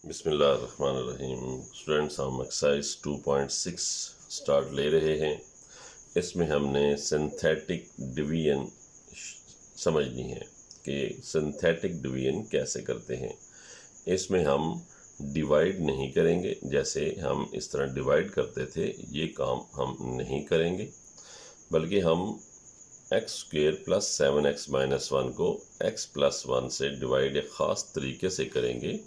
बिस्मिल्लाहिर्रहमानिर्रहीम। स्टूडेंट्स, हम exercise 2.6 start ले रहे हैं। इसमें हमने सिंथेटिक डिवीजन समझनी है कि सिंथेटिक डिवीजन कैसे करते हैं। इसमें हम डिवाइड नहीं करेंगे, जैसे हम इस तरह डिवाइड करते थे ये काम हम नहीं करेंगे, बल्कि हम x square plus 7x minus 1 को x प्लस 1 से डिवाइड एक ख़ास तरीके से करेंगे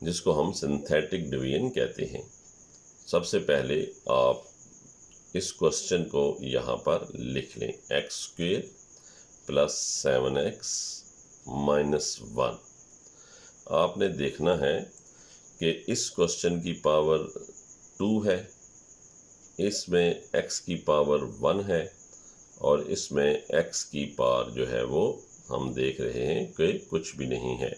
जिसको हम सिंथेटिक डिवीजन कहते हैं। सबसे पहले आप इस क्वेश्चन को यहाँ पर लिख लें, x square plus 7x minus 1। आपने देखना है कि इस क्वेश्चन की पावर 2 है, इसमें x की पावर 1 है और इसमें x की पावर जो है वो हम देख रहे हैं कि कुछ भी नहीं है।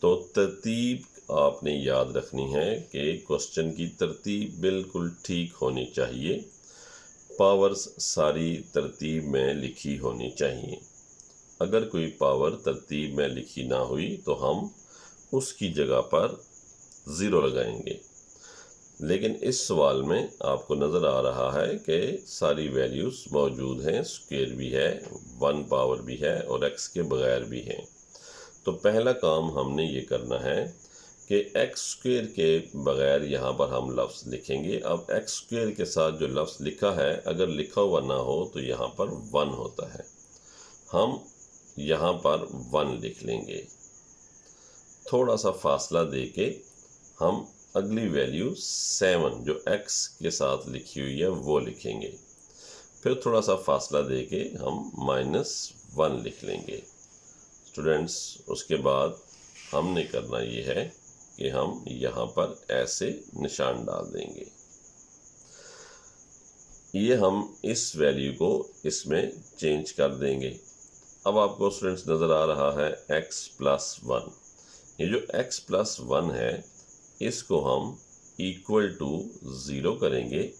तो तरतीब आपने याद रखनी है कि क्वेश्चन की तरतीब बिल्कुल ठीक होनी चाहिए, पावर्स सारी तरतीब में लिखी होनी चाहिए। अगर कोई पावर तरतीब में लिखी ना हुई तो हम उसकी जगह पर ज़ीरो लगाएंगे। लेकिन इस सवाल में आपको नज़र आ रहा है कि सारी वैल्यूज़ मौजूद हैं, स्क्वायर भी है, 1 पावर भी है और x के बगैर भी है। तो पहला काम हमने ये करना है कि एक्स स्क्वेयर के बगैर यहाँ पर हम लफ्ज़ लिखेंगे। अब एक्स स्क्वेयर के साथ जो लफ्ज़ लिखा है अगर लिखा हुआ ना हो तो यहाँ पर 1 होता है, हम यहाँ पर 1 लिख लेंगे। थोड़ा सा फासला दे के हम अगली वैल्यू 7 जो x के साथ लिखी हुई है वो लिखेंगे। फिर थोड़ा सा फासला दे के हम -1 लिख लेंगे। स्टूडेंट्स, उसके बाद हमने करना ये है कि हम यहाँ पर ऐसे निशान डाल देंगे। ये हम इस वैल्यू को इसमें चेंज कर देंगे। अब आपको स्टूडेंट्स नज़र आ रहा है x प्लस 1। ये जो x प्लस 1 है इसको हम इक्वल टू 0 करेंगे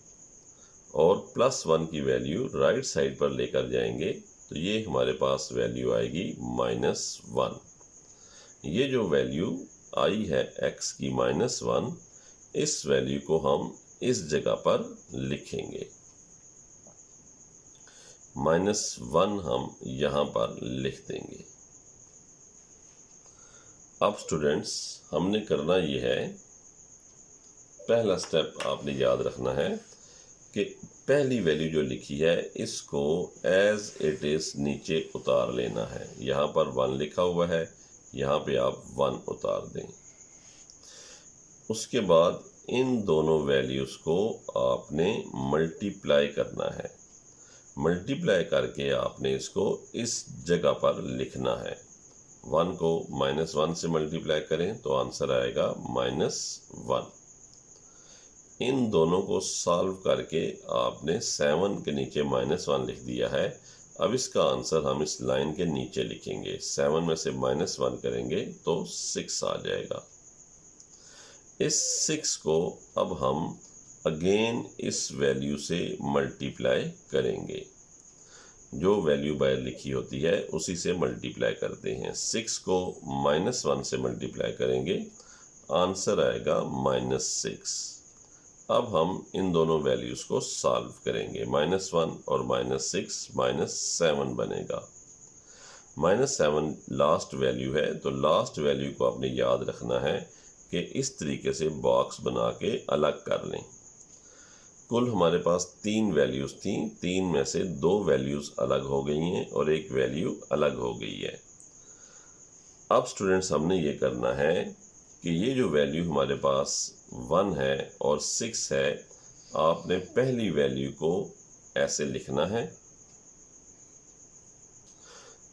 और +1 की वैल्यू राइट साइड पर लेकर जाएंगे तो ये हमारे पास वैल्यू आएगी -1। ये जो वैल्यू आई है x की -1, इस वैल्यू को हम इस जगह पर लिखेंगे। -1 हम यहाँ पर लिख देंगे। अब स्टूडेंट्स, हमने करना ये है, पहला स्टेप आपने याद रखना है कि पहली वैल्यू जो लिखी है इसको एज इट इज़ नीचे उतार लेना है। यहाँ पर 1 लिखा हुआ है, यहाँ पे आप 1 उतार दें। उसके बाद इन दोनों वैल्यूज़ को आपने मल्टीप्लाई करना है। मल्टीप्लाई करके आपने इसको इस जगह पर लिखना है। 1 को -1 से मल्टीप्लाई करें तो आंसर आएगा -1। इन दोनों को सॉल्व करके आपने 7 के नीचे -1 लिख दिया है। अब इसका आंसर हम इस लाइन के नीचे लिखेंगे। 7 में से -1 करेंगे तो 6 आ जाएगा। इस 6 को अब हम अगेन इस वैल्यू से मल्टीप्लाई करेंगे। जो वैल्यू बाहर लिखी होती है उसी से मल्टीप्लाई करते हैं। 6 को -1 से मल्टीप्लाई करेंगे, आंसर आएगा -6। अब हम इन दोनों वैल्यूज़ को सॉल्व करेंगे। -1 और -6 -7 बनेगा। -7 लास्ट वैल्यू है, तो लास्ट वैल्यू को आपने याद रखना है कि इस तरीके से बॉक्स बना के अलग कर लें। कुल हमारे पास 3 वैल्यूज़ थी, 3 में से 2 वैल्यूज़ अलग हो गई हैं और एक वैल्यू अलग हो गई है। अब स्टूडेंट्स, हमने ये करना है कि ये जो वैल्यू हमारे पास 1 है और 6 है, आपने पहली वैल्यू को ऐसे लिखना है,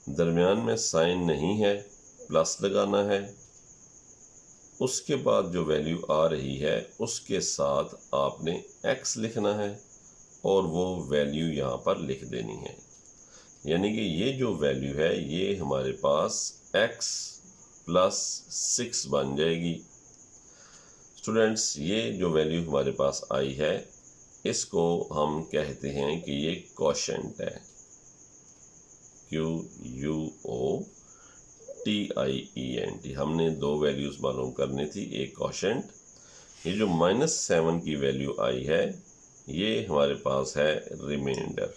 दरमियान में साइन नहीं है, प्लस लगाना है। उसके बाद जो वैल्यू आ रही है उसके साथ आपने x लिखना है और वो वैल्यू यहाँ पर लिख देनी है। यानी कि ये जो वैल्यू है ये हमारे पास x प्लस 6 बन जाएगी। स्टूडेंट्स, ये जो वैल्यू हमारे पास आई है इसको हम कहते हैं कि ये क्वोशंट है, QUO TIENT, हमने दो वैल्यूज़ मालूम करनी थी, एक क्वोशेंट। ये जो -7 की वैल्यू आई है ये हमारे पास है रिमाइंडर।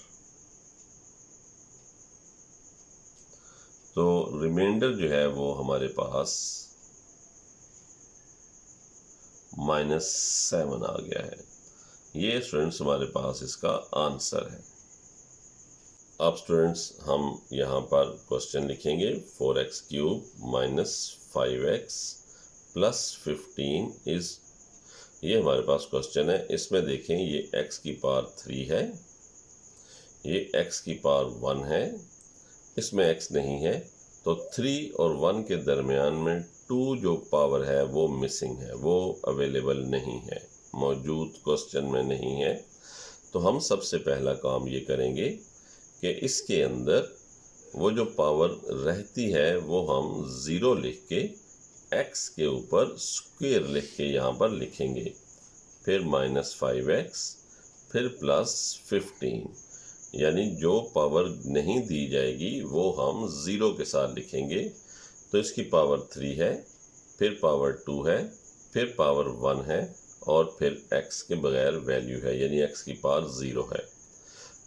तो रिमाइंडर जो है वो हमारे पास -7 आ गया है। ये स्टूडेंट्स हमारे पास इसका आंसर है। अब स्टूडेंट्स हम यहाँ पर क्वेश्चन लिखेंगे 4x³ - 5x + 15 इज, ये हमारे पास क्वेश्चन है। इसमें देखें ये x की पावर 3 है, ये x की पावर 1 है, इसमें x नहीं है, तो 3 और 1 के दरमियान में 2 जो पावर है वो मिसिंग है, वो अवेलेबल नहीं है, मौजूद क्वेश्चन में नहीं है। तो हम सबसे पहला काम ये करेंगे कि इसके अंदर वो जो पावर रहती है वो हम 0 लिख के x के ऊपर स्क्वायर लिख के यहाँ पर लिखेंगे, फिर -5x, फिर +15, यानी जो पावर नहीं दी जाएगी वो हम 0 के साथ लिखेंगे। तो इसकी पावर 3 है, फिर पावर 2 है, फिर पावर 1 है और फिर x के बगैर वैल्यू है, यानी x की पावर 0 है।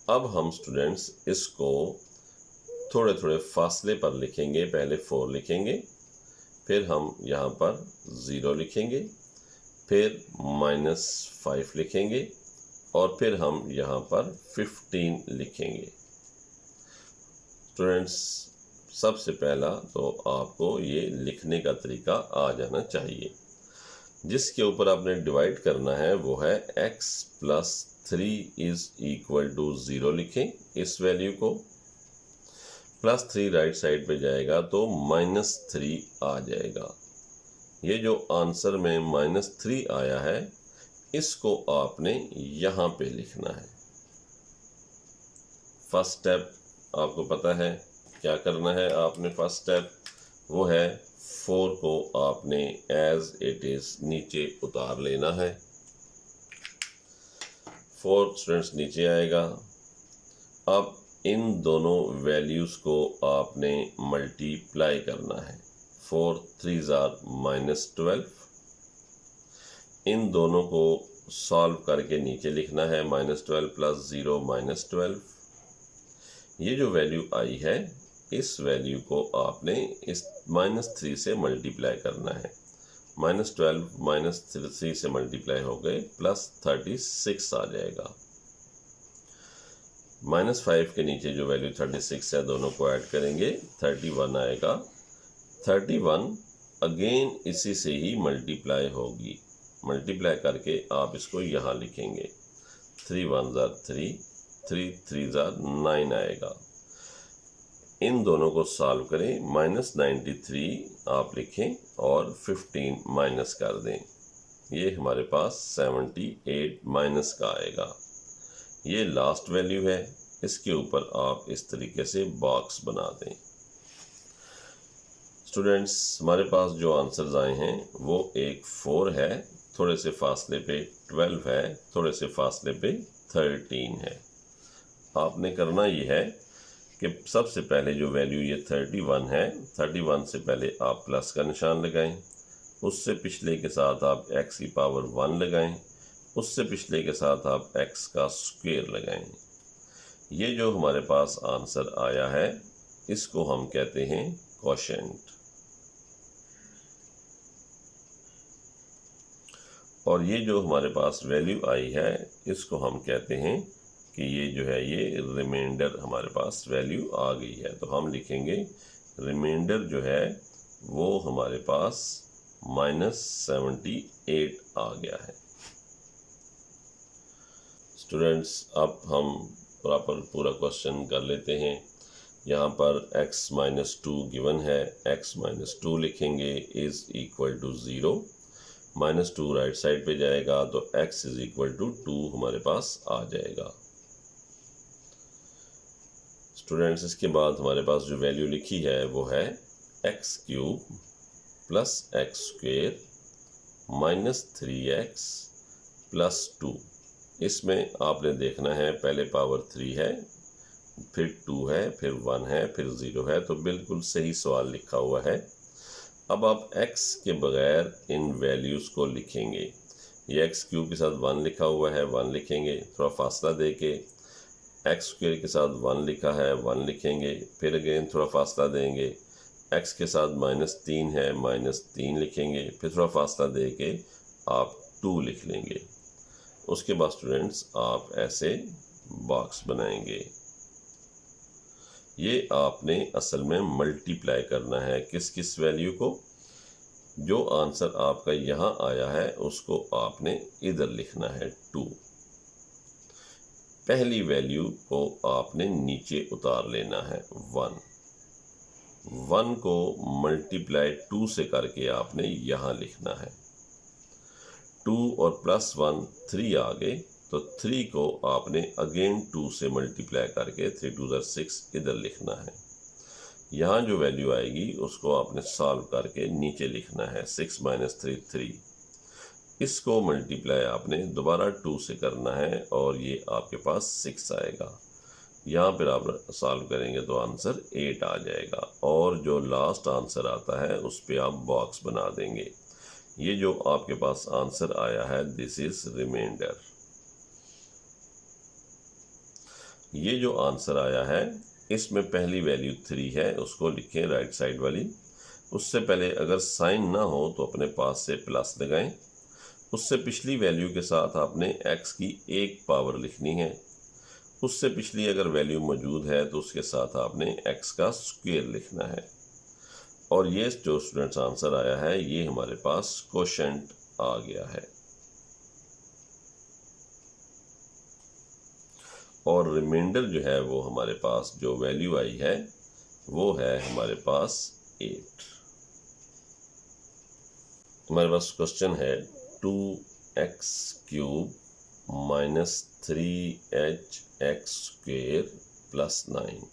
अब हम स्टूडेंट्स इसको थोड़े थोड़े फासले पर लिखेंगे। पहले 4 लिखेंगे, फिर हम यहाँ पर 0 लिखेंगे, फिर -5 लिखेंगे और फिर हम यहाँ पर 15 लिखेंगे। स्टूडेंट्स सबसे पहला तो आपको ये लिखने का तरीका आ जाना चाहिए। जिसके ऊपर आपने डिवाइड करना है वो है x + 3 = 0 लिखें, इस वैल्यू को, +3 राइट साइड पे जाएगा तो -3 आ जाएगा। ये जो आंसर में -3 आया है इसको आपने यहाँ पे लिखना है। फर्स्ट स्टेप आपको पता है क्या करना है, आपने फर्स्ट स्टेप वो है 4 को आपने एज इट इज़ नीचे उतार लेना है। 4 स्टूडेंट्स नीचे आएगा। अब इन दोनों वैल्यूज़ को आपने मल्टीप्लाई करना है। 4 3s are -12। इन दोनों को सॉल्व करके नीचे लिखना है, -12 + 0 -12। ये जो वैल्यू आई है इस वैल्यू को आपने इस -3 से मल्टीप्लाई करना है। -12 -3 से मल्टीप्लाई हो गए +36 आ जाएगा। -5 के नीचे जो वैल्यू 36 है दोनों को ऐड करेंगे 31 आएगा। 31 अगेन इसी से ही मल्टीप्लाई होगी, मल्टीप्लाई करके आप इसको यहाँ लिखेंगे। 3 1s are 3, 3 3s are 9 आएगा। इन दोनों को सॉल्व करें, -93 आप लिखें और 15 माइनस कर दें, ये हमारे पास 78 माइनस का आएगा। ये लास्ट वैल्यू है, इसके ऊपर आप इस तरीके से बॉक्स बना दें। स्टूडेंट्स हमारे पास जो आंसर्स आए हैं वो एक 4 है, थोड़े से फासले पे 12 है, थोड़े से फासले पे 13 है। आपने करना ये है कि सबसे पहले जो वैल्यू ये 31 है, 31 से पहले आप प्लस का निशान लगाएं, उससे पिछले के साथ आप x की पावर 1 लगाएं, उससे पिछले के साथ आप x का स्क्वायर लगाएं। ये जो हमारे पास आंसर आया है इसको हम कहते हैं क्वोशेंट। और ये जो हमारे पास वैल्यू आई है इसको हम कहते हैं कि ये जो है ये रिमाइंडर हमारे पास वैल्यू आ गई है। तो हम लिखेंगे रिमाइंडर जो है वो हमारे पास -78 आ गया है। स्टूडेंट्स अब हम प्रॉपर पूरा क्वेश्चन कर लेते हैं। यहाँ पर x - 2 गिवन है, x - 2 लिखेंगे is equal to 0, -2 right side पे जाएगा तो x इज़ इक्वल टू 2 हमारे पास आ जाएगा। स्टूडेंट्स इसके बाद हमारे पास जो वैल्यू लिखी है वो है x³ + x² -3x + 2। इसमें आपने देखना है पहले पावर 3 है, फिर 2 है, फिर 1 है, फिर 0 है, तो बिल्कुल सही सवाल लिखा हुआ है। अब आप x के बगैर इन वैल्यूज़ को लिखेंगे। ये एक्स क्यूब के साथ 1 लिखा हुआ है, 1 लिखेंगे, थोड़ा फासला दे के एक्स स्क्वेयर के साथ 1 लिखा है, 1 लिखेंगे, फिर अगेन थोड़ा फासला देंगे, x के साथ -3 है, -3 लिखेंगे, फिर थोड़ा फासला दे के आप 2 लिख लेंगे। उसके बाद स्टूडेंट्स आप ऐसे बॉक्स बनाएंगे। ये आपने असल में मल्टीप्लाई करना है किस किस वैल्यू को, जो आंसर आपका यहाँ आया है उसको आपने इधर लिखना है 2। पहली वैल्यू को आपने नीचे उतार लेना है 1। 1 को मल्टीप्लाई 2 से करके आपने यहाँ लिखना है। 2 और +1 3 आ गए, तो 3 को आपने अगेन 2 से मल्टीप्लाई करके 3 2 6 इधर लिखना है। यहाँ जो वैल्यू आएगी उसको आपने सॉल्व करके नीचे लिखना है 6 - 3 3। इसको मल्टीप्लाई आपने दोबारा 2 से करना है और ये आपके पास 6 आएगा। यहाँ पर आप सॉल्व करेंगे तो आंसर 8 आ जाएगा और जो लास्ट आंसर आता है उस पर आप बॉक्स बना देंगे। ये जो आपके पास आंसर आया है दिस इज रिमाइंडर। ये जो आंसर आया है इसमें पहली वैल्यू 3 है, उसको लिखें राइट साइड वाली। उससे पहले अगर साइन ना हो तो अपने पास से प्लस लगाएं। उससे पिछली वैल्यू के साथ आपने x की एक पावर लिखनी है। उससे पिछली अगर वैल्यू मौजूद है तो उसके साथ आपने x का स्क्वायर लिखना है। और ये जो स्टूडेंट्स आंसर आया है ये हमारे पास कोशेंट आ गया है। और रिमाइंडर जो है वो हमारे पास जो वैल्यू आई है वो है हमारे पास 8। हमारे पास क्वेश्चन है 2x क्यूब -3hx² + 9।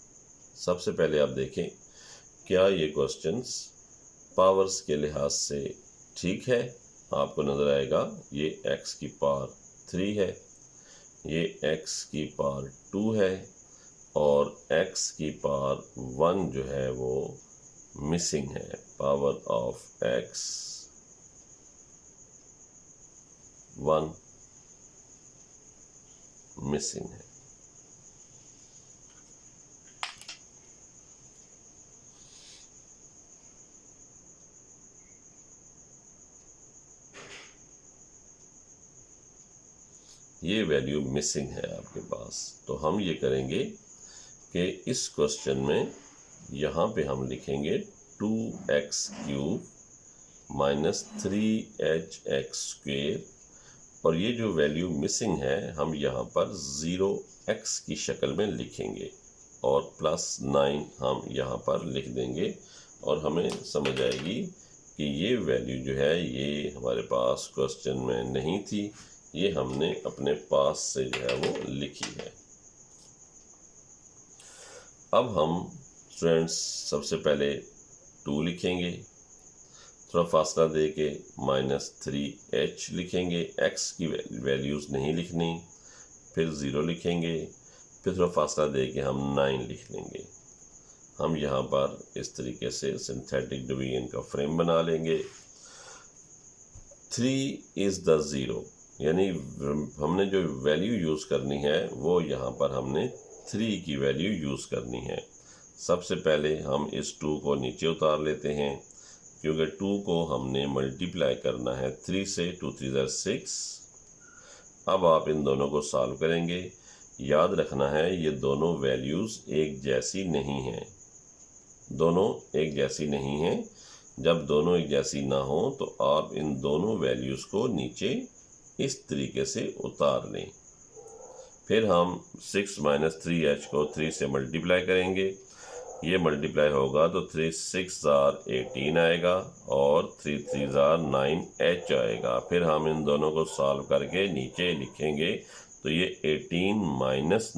सबसे पहले आप देखें क्या ये क्वेश्चंस पावर्स के लिहाज से ठीक है। आपको नज़र आएगा ये x की पावर 3 है, ये x की पावर 2 है और x की पावर 1 जो है वो मिसिंग है। पावर ऑफ x 1 मिसिंग है। ये वैल्यू मिसिंग है आपके पास, तो हम ये करेंगे कि इस क्वेश्चन में यहाँ पे हम लिखेंगे 2x क्यूब -3hx² और ये जो वैल्यू मिसिंग है हम यहाँ पर 0x की शक्ल में लिखेंगे और +9 हम यहाँ पर लिख देंगे और हमें समझ आएगी कि ये वैल्यू जो है ये हमारे पास क्वेश्चन में नहीं थी, ये हमने अपने पास से जो है वो लिखी है। अब हम स्टूडेंट्स सबसे पहले 2 लिखेंगे, थोड़ा फासला दे के -3h लिखेंगे, x की वैल्यूज़ नहीं लिखनी, फिर 0 लिखेंगे, फिर थोड़ा फासला दे के हम 9 लिख लेंगे। हम यहाँ पर इस तरीके से सिंथेटिक डिवीजन का फ्रेम बना लेंगे। 3 इज़ द 0, यानी हमने जो वैल्यू यूज़ करनी है वो यहाँ पर हमने 3 की वैल्यू यूज़ करनी है। सबसे पहले हम इस 2 को नीचे उतार लेते हैं क्योंकि 2 को हमने मल्टीप्लाई करना है 3 से। 2 3 6। अब आप इन दोनों को सॉल्व करेंगे। याद रखना है ये दोनों वैल्यूज़ एक जैसी नहीं हैं, दोनों एक जैसी नहीं हैं। जब दोनों एक जैसी ना हो तो आप इन दोनों वैल्यूज़ को नीचे इस तरीके से उतार लें। फिर हम 6 - 3h को 3 से मल्टीप्लाई करेंगे। ये मल्टीप्लाई होगा तो 3 6 18 आएगा और 3 3 9h आएगा। फिर हम इन दोनों को सॉल्व करके नीचे लिखेंगे तो ये 18 -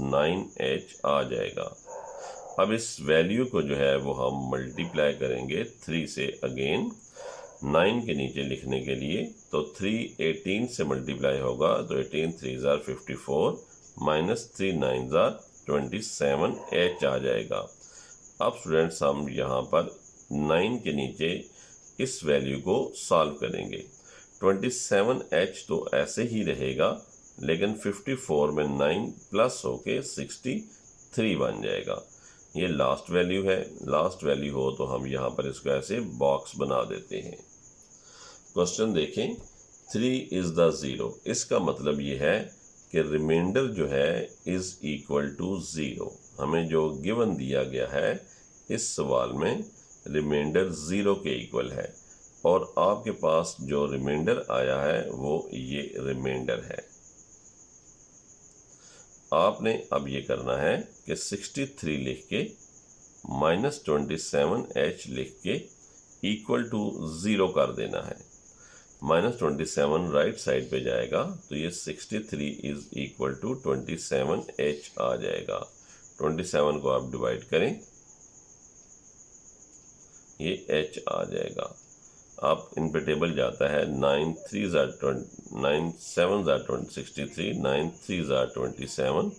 9h आ जाएगा। अब इस वैल्यू को जो है वो हम मल्टीप्लाई करेंगे 3 से अगेन 9 के नीचे लिखने के लिए, तो 3 18 से मल्टीप्लाई होगा तो 18 3 54 -3 9 27h आ जाएगा। अब स्टूडेंट्स हम यहाँ पर 9 के नीचे इस वैल्यू को सॉल्व करेंगे। 27h तो ऐसे ही रहेगा, लेकिन 54 में 9 प्लस होके 63 बन जाएगा। ये लास्ट वैल्यू है। लास्ट वैल्यू हो तो हम यहाँ पर इसको ऐसे बॉक्स बना देते हैं। क्वेश्चन देखें, 3 इज़ द ज़ीरो। इसका मतलब ये है कि रिमाइंडर जो है इज़ इक्वल टू ज़ीरो। हमें जो गिवन दिया गया है इस सवाल में रिमाइंडर ज़ीरो के इक्वल है, और आपके पास जो रिमाइंडर आया है वो ये रिमाइंडर है। आपने अब ये करना है कि 63 लिख के -27h लिख के इक्वल टू ज़ीरो कर देना है। -27 राइट साइड पे जाएगा तो ये 63 इज़ इक्वल टू 27h आ जाएगा। 27 को आप डिवाइड करें, ये h आ जाएगा। अब इन पे टेबल जाता है 9 3 ज़ा 9 7 ज़ा 63, 9 3 ज़ा 27,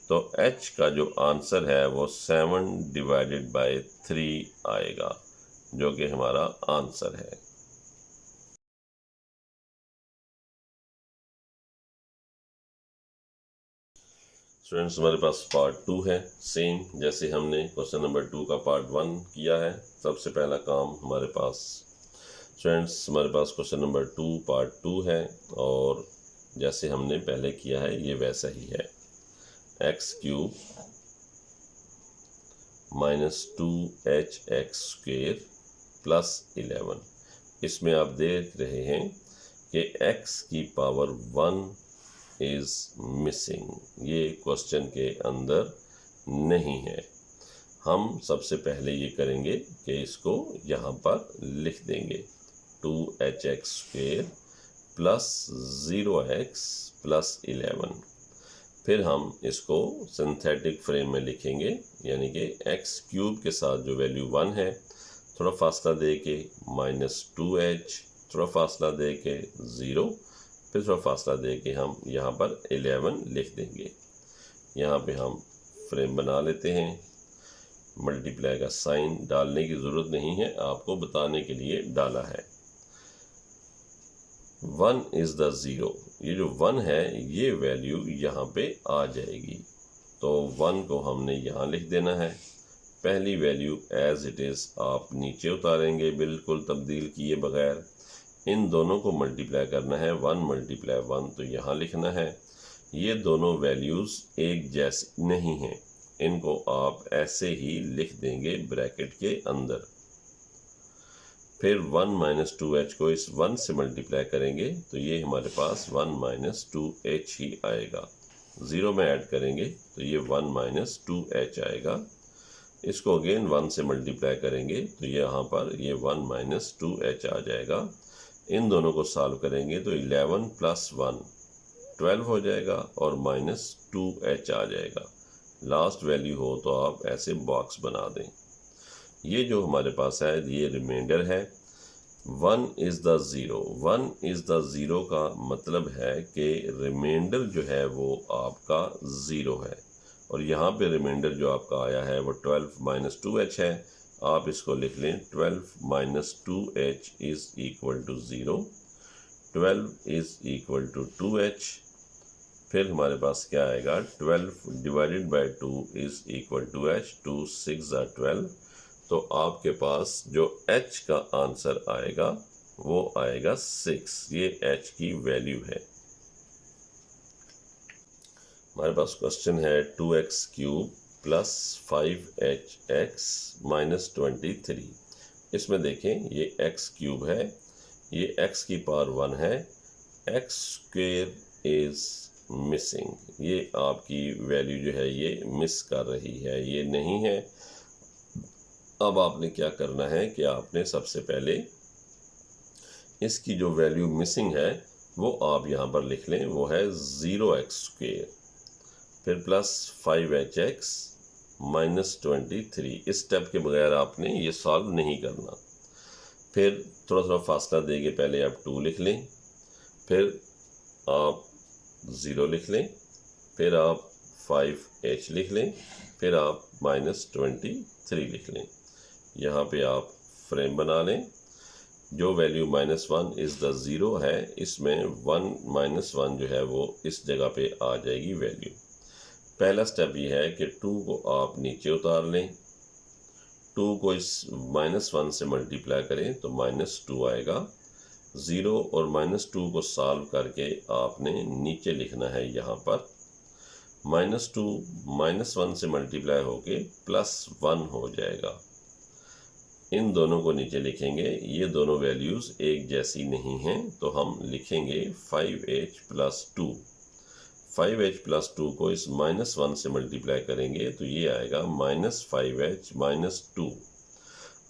तो h का जो आंसर है वो 7 डिवाइडेड बाय 3 आएगा, जो कि हमारा आंसर है। स्टूडेंट्स, हमारे पास पार्ट 2 है। सेम जैसे हमने क्वेश्चन नंबर 2 का पार्ट 1 किया है, सबसे पहला काम हमारे पास स्टूडेंट्स हमारे पास क्वेश्चन नंबर 2 पार्ट 2 है, और जैसे हमने पहले किया है ये वैसा ही है। x³ - 2hx² + 11। इसमें आप देख रहे हैं कि x की पावर 1 इज़ मिसिंग। ये क्वेश्चन के अंदर नहीं है। हम सबसे पहले ये करेंगे कि इसको यहाँ पर लिख देंगे 2hx² + 0x + 11। फिर हम इसको सिंथेटिक फ्रेम में लिखेंगे, यानी कि x³ के साथ जो वैल्यू 1 है थोड़ा फासला दे के -2h, थोड़ा फासला दे के 0, फिर थोड़ा फासला दे के हम यहाँ पर 11 लिख देंगे। यहाँ पे हम फ्रेम बना लेते हैं। मल्टीप्लाई का साइन डालने की ज़रूरत नहीं है, आपको बताने के लिए डाला है। 1 इज़ द ज़ीरो। ये जो 1 है ये वैल्यू यहाँ पे आ जाएगी, तो 1 को हमने यहाँ लिख देना है। पहली वैल्यू एज इट इज़ आप नीचे उतारेंगे, बिल्कुल तब्दील किए बगैर। इन दोनों को मल्टीप्लाई करना है, 1 × 1 तो यहाँ लिखना है। ये दोनों वैल्यूज़ एक जैसी नहीं हैं, इनको आप ऐसे ही लिख देंगे ब्रैकेट के अंदर। फिर 1 - 2h को इस 1 से मल्टीप्लाई करेंगे तो ये हमारे पास 1 - 2h ही आएगा। 0 में ऐड करेंगे तो ये 1 - 2h आएगा। इसको अगेन 1 से मल्टीप्लाई करेंगे तो यहाँ पर ये 1 - 2h आ जाएगा। इन दोनों को सॉल्व करेंगे तो 11 + 1 12 हो जाएगा और -2h आ जाएगा। लास्ट वैल्यू हो तो आप ऐसे बॉक्स बना दें। ये जो हमारे पास है ये रिमाइंडर है। 1 is the zero. 1 is the zero का मतलब है कि रिमाइंडर जो है वो आपका ज़ीरो है, और यहाँ पे रिमाइंडर जो आपका आया है वो 12 - 2h है। आप इसको लिख लें 12 - 2h is equal to 0। 12 is equal to 2h। फिर हमारे पास क्या आएगा, 12 divided by 2 is equal to h। 2 6 = 12, तो आपके पास जो h का आंसर आएगा वो आएगा 6। ये h की वैल्यू है। हमारे पास क्वेश्चन है 2x³ + 5hx - 23। इसमें देखें ये x³ है, ये x की पावर 1 है, x² इज़ मिसिंग। ये आपकी वैल्यू जो है ये मिस कर रही है, ये नहीं है। अब आपने क्या करना है कि आपने सबसे पहले इसकी जो वैल्यू मिसिंग है वो आप यहाँ पर लिख लें, वो है 0x²। फिर +5hx - 23। इस स्टेप के बगैर आपने ये सॉल्व नहीं करना। फिर थोड़ा थोड़ा फासला देके पहले आप 2 लिख लें, फिर आप 0 लिख लें, फिर आप 5h लिख लें, फिर आप -23 लिख लें। यहाँ पे आप फ्रेम बना लें। जो वैल्यू -1 इज़ द ज़ीरो है, इसमें 1 -1 जो है वो इस जगह पे आ जाएगी वैल्यू। पहला स्टेप ये है कि 2 को आप नीचे उतार लें, 2 को इस -1 से मल्टीप्लाई करें तो -2 आएगा। 0 और -2 को सॉल्व करके आपने नीचे लिखना है यहाँ पर। -2 -1 से मल्टीप्लाई होके +1 हो जाएगा। इन दोनों को नीचे लिखेंगे, ये दोनों वैल्यूज़ एक जैसी नहीं हैं, तो हम लिखेंगे 5h + 2। 5h + 2 को इस -1 से मल्टीप्लाई करेंगे तो ये आएगा -5h - 2।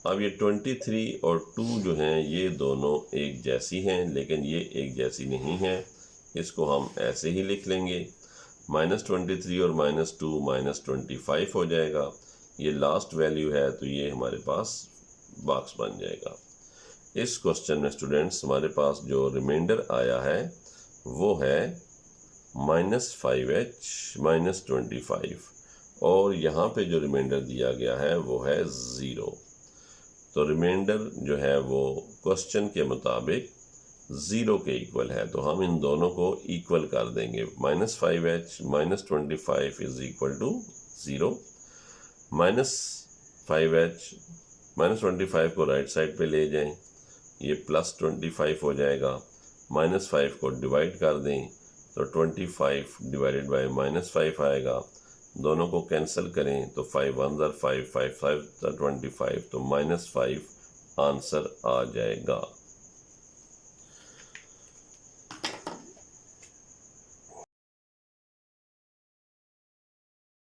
अब ये 23 और 2 जो हैं ये दोनों एक जैसी हैं, लेकिन ये एक जैसी नहीं है। इसको हम ऐसे ही लिख लेंगे, -23 और -2 -25 हो जाएगा। ये लास्ट वैल्यू है तो ये हमारे पास बॉक्स बन जाएगा। इस क्वेश्चन में स्टूडेंट्स हमारे पास जो रिमाइंडर आया है वो है -5h - 25 और यहाँ पे जो रिमाइंडर दिया गया है वो है 0। तो रिमाइंडर जो है वो क्वेश्चन के मुताबिक 0 के इक्वल है, तो हम इन दोनों को इक्वल कर देंगे। -5h - 25 is equal to 0। -5h -25 को राइट साइड पे ले जाएं, ये +25 हो जाएगा। -5 को डिवाइड कर दें तो 25 डिवाइडेड बाय -5 आएगा। दोनों को कैंसिल करें तो 5 1 5 5 5 25, तो -5 आंसर आ जाएगा।